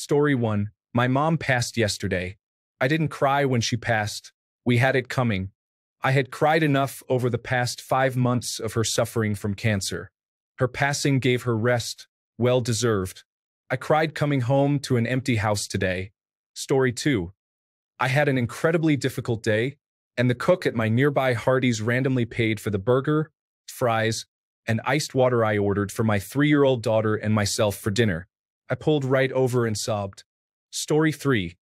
Story 1. My mom passed yesterday. I didn't cry when she passed. We had it coming. I had cried enough over the past 5 months of her suffering from cancer. Her passing gave her rest, well deserved. I cried coming home to an empty house today. Story 2. I had an incredibly difficult day, and the cook at my nearby Hardee's randomly paid for the burger, fries, and iced water I ordered for my 3-year-old daughter and myself for dinner. I pulled right over and sobbed. Story 3.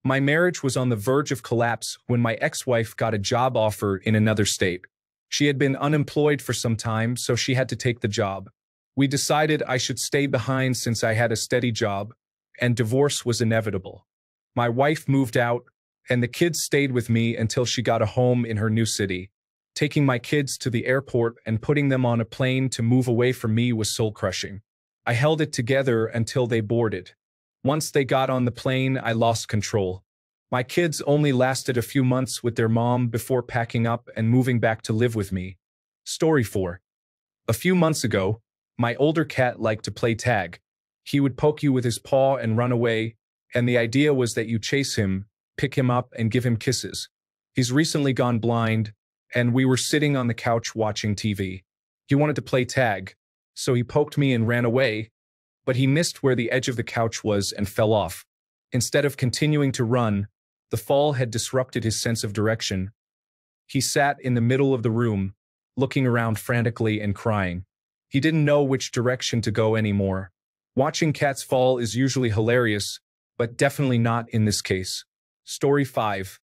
My marriage was on the verge of collapse when my ex-wife got a job offer in another state. She had been unemployed for some time, so she had to take the job. We decided I should stay behind since I had a steady job, and divorce was inevitable. My wife moved out, and the kids stayed with me until she got a home in her new city. Taking my kids to the airport and putting them on a plane to move away from me was soul-crushing. I held it together until they boarded. Once they got on the plane, I lost control. My kids only lasted a few months with their mom before packing up and moving back to live with me. Story 4. A few months ago, my older cat liked to play tag. He would poke you with his paw and run away, and the idea was that you chase him, pick him up, and give him kisses. He's recently gone blind, and we were sitting on the couch watching TV. He wanted to play tag, so he poked me and ran away, but he missed where the edge of the couch was and fell off. Instead of continuing to run, the fall had disrupted his sense of direction. He sat in the middle of the room, looking around frantically and crying. He didn't know which direction to go anymore. Watching cats fall is usually hilarious, but definitely not in this case. Story 5.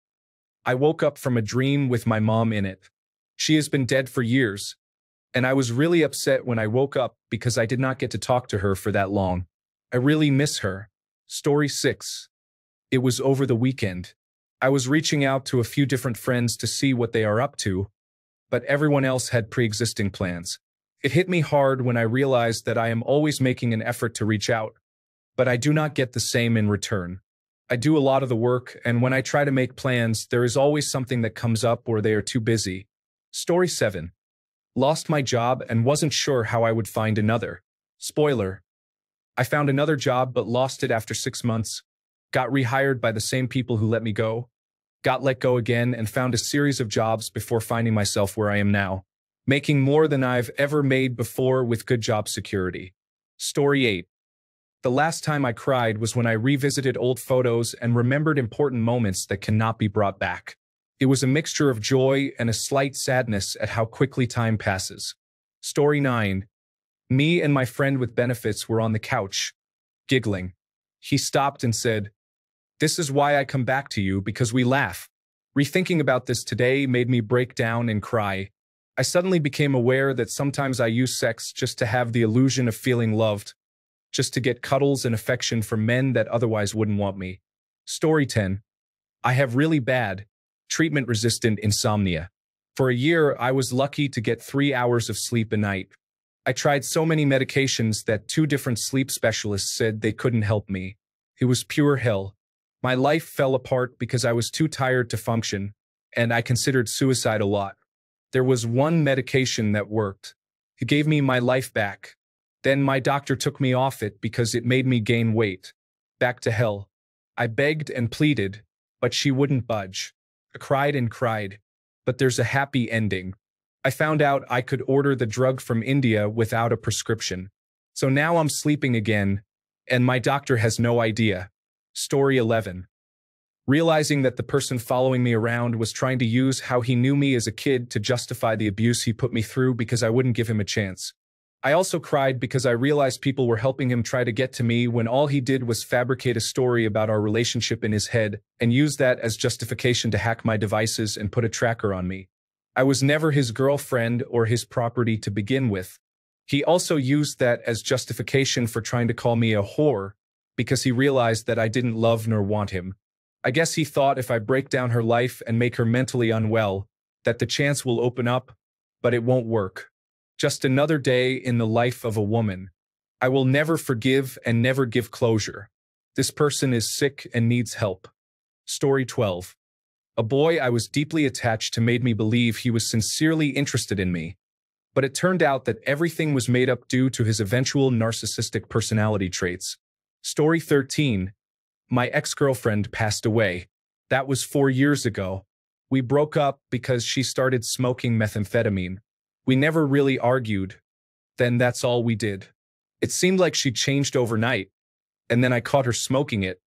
I woke up from a dream with my mom in it. She has been dead for years, and I was really upset when I woke up because I did not get to talk to her for that long. I really miss her. Story 6. It was over the weekend. I was reaching out to a few different friends to see what they are up to, but everyone else had pre-existing plans. It hit me hard when I realized that I am always making an effort to reach out, but I do not get the same in return. I do a lot of the work, and when I try to make plans, there is always something that comes up or they are too busy. Story 7. Lost my job and wasn't sure how I would find another. Spoiler. I found another job but lost it after 6 months. Got rehired by the same people who let me go. Got let go again and found a series of jobs before finding myself where I am now. Making more than I've ever made before with good job security. Story 8. The last time I cried was when I revisited old photos and remembered important moments that cannot be brought back. It was a mixture of joy and a slight sadness at how quickly time passes. Story 9. Me and my friend with benefits were on the couch, giggling. He stopped and said, "This is why I come back to you, because we laugh." Rethinking about this today made me break down and cry. I suddenly became aware that sometimes I use sex just to have the illusion of feeling loved, just to get cuddles and affection from men that otherwise wouldn't want me. Story 10. I have really bad, treatment-resistant insomnia. For a year, I was lucky to get 3 hours of sleep a night. I tried so many medications that 2 different sleep specialists said they couldn't help me. It was pure hell. My life fell apart because I was too tired to function, and I considered suicide a lot. There was one medication that worked. It gave me my life back. Then my doctor took me off it because it made me gain weight. Back to hell. I begged and pleaded, but she wouldn't budge. I cried and cried, but there's a happy ending. I found out I could order the drug from India without a prescription. So now I'm sleeping again, and my doctor has no idea. Story 11. Realizing that the person following me around was trying to use how he knew me as a kid to justify the abuse he put me through because I wouldn't give him a chance. I also cried because I realized people were helping him try to get to me when all he did was fabricate a story about our relationship in his head and use that as justification to hack my devices and put a tracker on me. I was never his girlfriend or his property to begin with. He also used that as justification for trying to call me a whore because he realized that I didn't love nor want him. I guess he thought if I break down her life and make her mentally unwell, that the chance will open up, but it won't work. Just another day in the life of a woman. I will never forgive and never give closure. This person is sick and needs help. Story 12. A boy I was deeply attached to made me believe he was sincerely interested in me. But it turned out that everything was made up due to his eventual narcissistic personality traits. Story 13. My ex-girlfriend passed away. That was 4 years ago. We broke up because she started smoking methamphetamine. We never really argued. Then that's all we did. It seemed like she changed overnight, and then I caught her smoking it,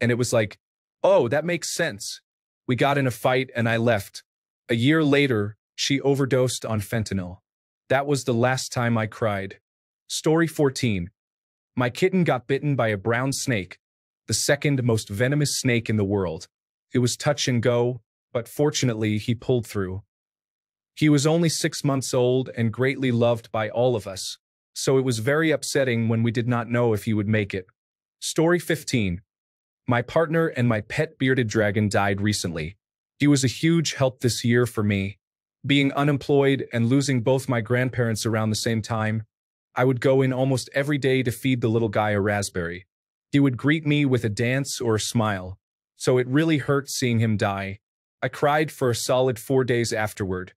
and it was like, oh, that makes sense. We got in a fight and I left. A year later, she overdosed on fentanyl. That was the last time I cried. Story 14. My kitten got bitten by a brown snake, the second most venomous snake in the world. It was touch and go, but fortunately he pulled through. He was only 6 months old and greatly loved by all of us, so it was very upsetting when we did not know if he would make it. Story 15. My partner and my pet bearded dragon died recently. He was a huge help this year for me. Being unemployed and losing both my grandparents around the same time, I would go in almost every day to feed the little guy a raspberry. He would greet me with a dance or a smile, so it really hurt seeing him die. I cried for a solid 4 days afterward.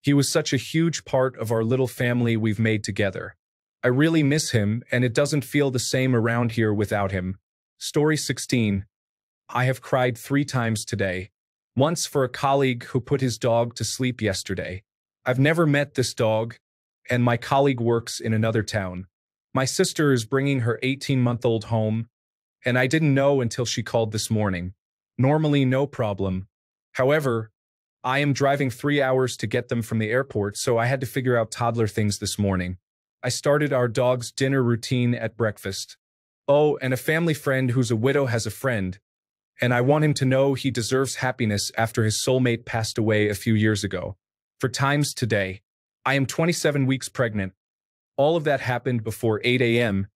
He was such a huge part of our little family we've made together. I really miss him, and it doesn't feel the same around here without him. Story 16. I have cried 3 times today. Once for a colleague who put his dog to sleep yesterday. I've never met this dog, and my colleague works in another town. My sister is bringing her 18-month-old home, and I didn't know until she called this morning. Normally, no problem. However, I am driving 3 hours to get them from the airport, so I had to figure out toddler things this morning. I started our dog's dinner routine at breakfast. Oh, and a family friend who's a widow has a friend, and I want him to know he deserves happiness after his soulmate passed away a few years ago. For times today, I am 27 weeks pregnant. All of that happened before 8 a.m.,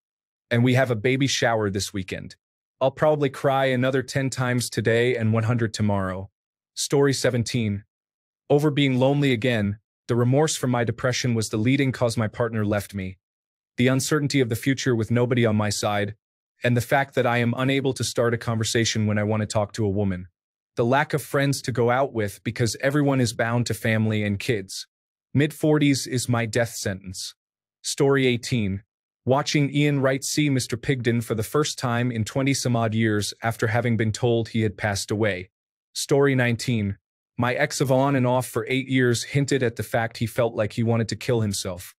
and we have a baby shower this weekend. I'll probably cry another 10 times today and 100 tomorrow. Story 17. Over being lonely again, the remorse for my depression was the leading cause my partner left me. The uncertainty of the future with nobody on my side, and the fact that I am unable to start a conversation when I want to talk to a woman. The lack of friends to go out with because everyone is bound to family and kids. Mid-40s is my death sentence. Story 18. Watching Ian Wright see Mr. Pigden for the first time in 20-some-odd years after having been told he had passed away. Story 19. My ex of on and off for 8 years hinted at the fact he felt like he wanted to kill himself.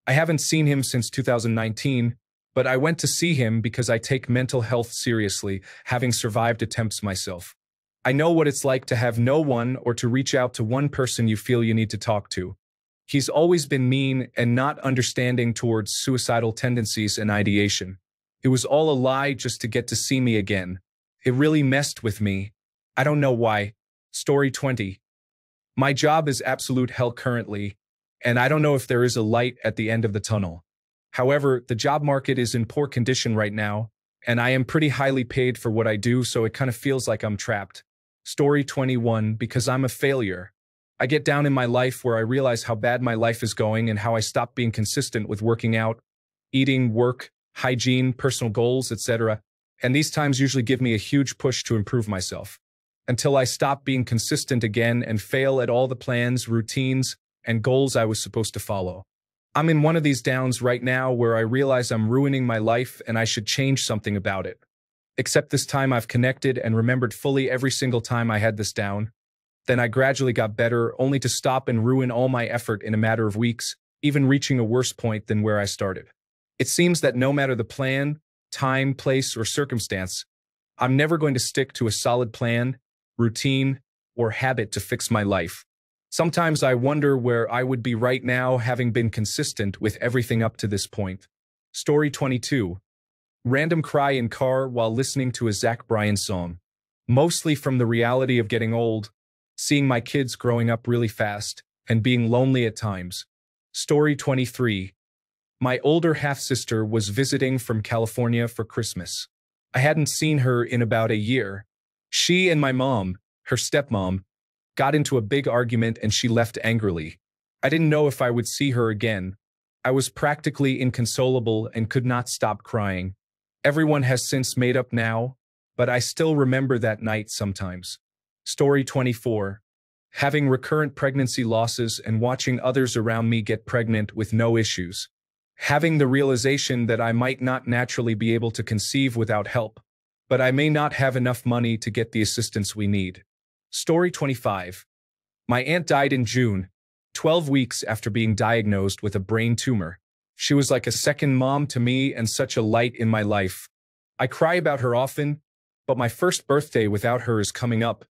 I haven't seen him since 2019, but I went to see him because I take mental health seriously, having survived attempts myself. I know what it's like to have no one or to reach out to one person you feel you need to talk to. He's always been mean and not understanding towards suicidal tendencies and ideation. It was all a lie just to get to see me again. It really messed with me. I don't know why. Story 20. My job is absolute hell currently, and I don't know if there is a light at the end of the tunnel. However, the job market is in poor condition right now, and I am pretty highly paid for what I do, so it kind of feels like I'm trapped. Story 21. Because I'm a failure. I get down in my life where I realize how bad my life is going and how I stopped being consistent with working out, eating, work, hygiene, personal goals, etc. And these times usually give me a huge push to improve myself. Until I stop being consistent again and fail at all the plans, routines, and goals I was supposed to follow. I'm in one of these downs right now where I realize I'm ruining my life and I should change something about it. Except this time I've connected and remembered fully every single time I had this down. Then I gradually got better, only to stop and ruin all my effort in a matter of weeks, even reaching a worse point than where I started. It seems that no matter the plan, time, place, or circumstance, I'm never going to stick to a solid plan, routine, or habit to fix my life. Sometimes I wonder where I would be right now having been consistent with everything up to this point. Story 22. Random cry in car while listening to a Zach Bryan song. Mostly from the reality of getting old, seeing my kids growing up really fast, and being lonely at times. Story 23. My older half-sister was visiting from California for Christmas. I hadn't seen her in about a year. She and my mom, her stepmom, got into a big argument and she left angrily. I didn't know if I would see her again. I was practically inconsolable and could not stop crying. Everyone has since made up now, but I still remember that night sometimes. Story 24. Having recurrent pregnancy losses and watching others around me get pregnant with no issues. Having the realization that I might not naturally be able to conceive without help, but I may not have enough money to get the assistance we need. Story 25. My aunt died in June, 12 weeks after being diagnosed with a brain tumor. She was like a second mom to me and such a light in my life. I cry about her often, but my first birthday without her is coming up,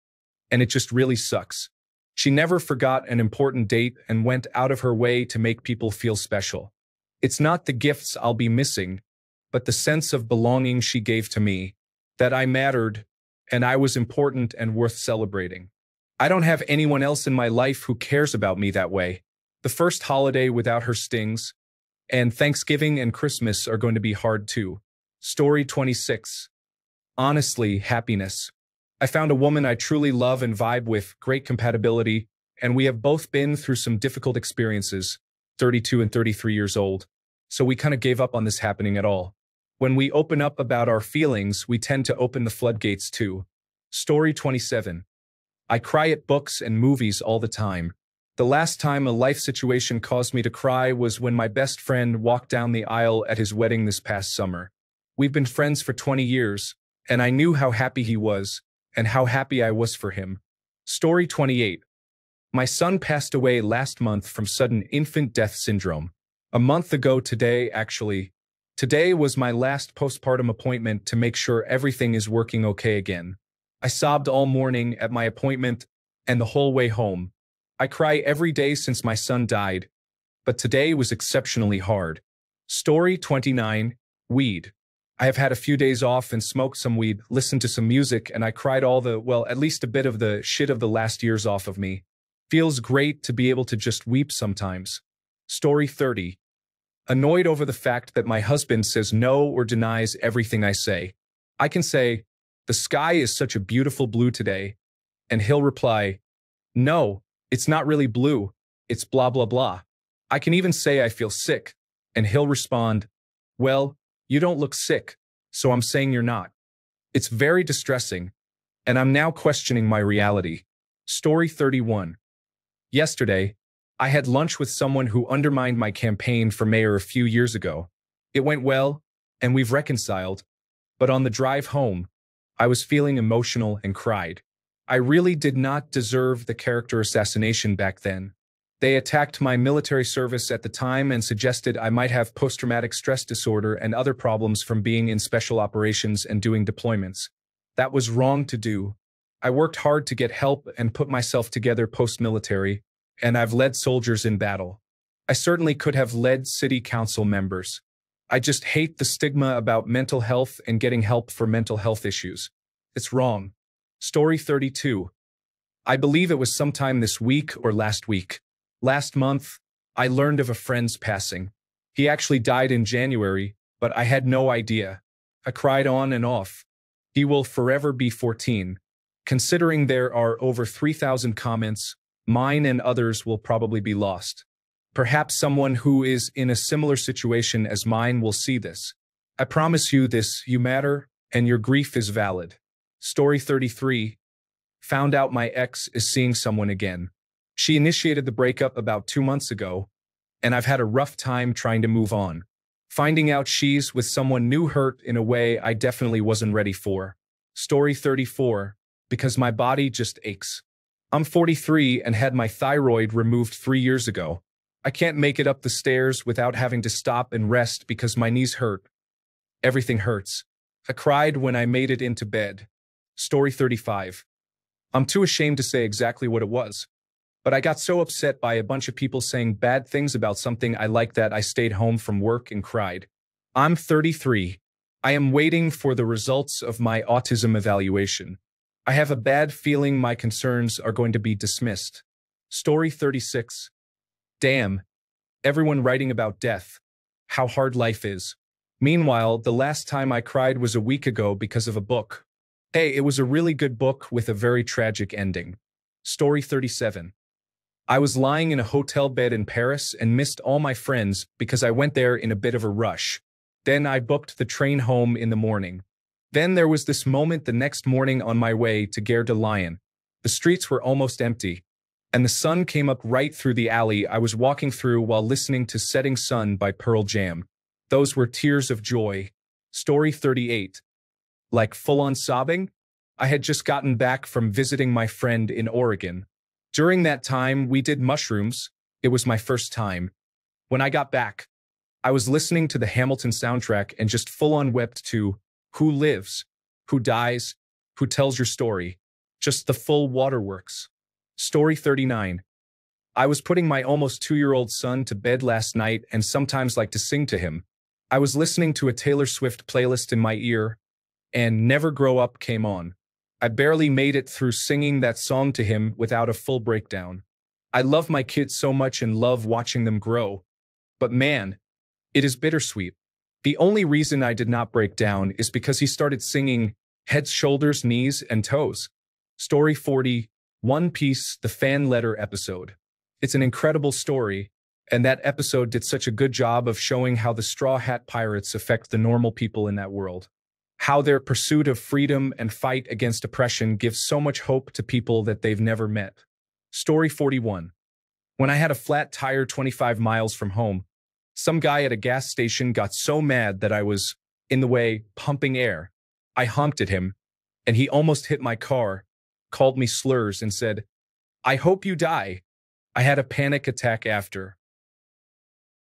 and it just really sucks. She never forgot an important date and went out of her way to make people feel special. It's not the gifts I'll be missing, but the sense of belonging she gave to me, that I mattered, and I was important and worth celebrating. I don't have anyone else in my life who cares about me that way. The first holiday without her stings, and Thanksgiving and Christmas are going to be hard too. Story 26. Honestly, happiness. I found a woman I truly love and vibe with, great compatibility, and we have both been through some difficult experiences, 32 and 33 years old, so we kind of gave up on this happening at all. When we open up about our feelings, we tend to open the floodgates too. Story 27. I cry at books and movies all the time. The last time a life situation caused me to cry was when my best friend walked down the aisle at his wedding this past summer. We've been friends for 20 years, and I knew how happy he was, and how happy I was for him. Story 28. My son passed away last month from sudden infant death syndrome. A month ago today, actually. Today was my last postpartum appointment to make sure everything is working okay again. I sobbed all morning at my appointment and the whole way home. I cry every day since my son died, but today was exceptionally hard. Story 29. Weed. I have had a few days off and smoked some weed, listened to some music, and I cried all the, well, at least a bit of the shit of the last years off of me. Feels great to be able to just weep sometimes. Story 30. Annoyed over the fact that my husband says no or denies everything I say. I can say, the sky is such a beautiful blue today, and he'll reply, no, it's not really blue, it's blah blah blah. I can even say I feel sick, and he'll respond, well, you don't look sick, so I'm saying you're not. It's very distressing, and I'm now questioning my reality. Story 31. Yesterday, I had lunch with someone who undermined my campaign for mayor a few years ago. It went well, and we've reconciled, but on the drive home, I was feeling emotional and cried. I really did not deserve the character assassination back then. They attacked my military service at the time and suggested I might have post-traumatic stress disorder and other problems from being in special operations and doing deployments. That was wrong to do. I worked hard to get help and put myself together post-military, and I've led soldiers in battle. I certainly could have led city council members. I just hate the stigma about mental health and getting help for mental health issues. It's wrong. Story 32. I believe it was sometime this week or last week. Last month, I learned of a friend's passing. He actually died in January, but I had no idea. I cried on and off. He will forever be 14. Considering there are over 3,000 comments, mine and others will probably be lost. Perhaps someone who is in a similar situation as mine will see this. I promise you this, you matter, and your grief is valid. Story 33. Found out my ex is seeing someone again. She initiated the breakup about 2 months ago, and I've had a rough time trying to move on. Finding out she's with someone new hurt in a way I definitely wasn't ready for. Story 34. Because my body just aches. I'm 43 and had my thyroid removed 3 years ago. I can't make it up the stairs without having to stop and rest because my knees hurt. Everything hurts. I cried when I made it into bed. Story 35. I'm too ashamed to say exactly what it was, but I got so upset by a bunch of people saying bad things about something I liked that I stayed home from work and cried. I'm 33. I am waiting for the results of my autism evaluation. I have a bad feeling my concerns are going to be dismissed. Story 36. Damn. Everyone writing about death. How hard life is. Meanwhile, the last time I cried was a week ago because of a book. Hey, it was a really good book with a very tragic ending. Story 37. I was lying in a hotel bed in Paris and missed all my friends because I went there in a bit of a rush. Then I booked the train home in the morning. Then there was this moment the next morning on my way to Gare de Lyon. The streets were almost empty. and the sun came up right through the alley I was walking through while listening to Setting Sun by Pearl Jam. Those were tears of joy. Story 38. Like full-on sobbing? I had just gotten back from visiting my friend in Oregon. During that time, we did mushrooms. It was my first time. When I got back, I was listening to the Hamilton soundtrack and just full-on wept to Who Lives, Who Dies, Who Tells Your Story. Just the full waterworks. Story 39. I was putting my almost 2-year-old son to bed last night and sometimes like to sing to him. I was listening to a Taylor Swift playlist in my ear, and Never Grow Up came on. I barely made it through singing that song to him without a full breakdown. I love my kids so much and love watching them grow. But man, it is bittersweet. The only reason I did not break down is because he started singing Heads, Shoulders, Knees, and Toes. Story 40, One Piece, the fan letter episode. It's an incredible story, and that episode did such a good job of showing how the Straw Hat Pirates affect the normal people in that world. How their pursuit of freedom and fight against oppression gives so much hope to people that they've never met. Story 41. When I had a flat tire 25 miles from home, some guy at a gas station got so mad that I was, in the way, pumping air. I honked at him, and he almost hit my car, called me slurs, and said, "I hope you die." I had a panic attack after.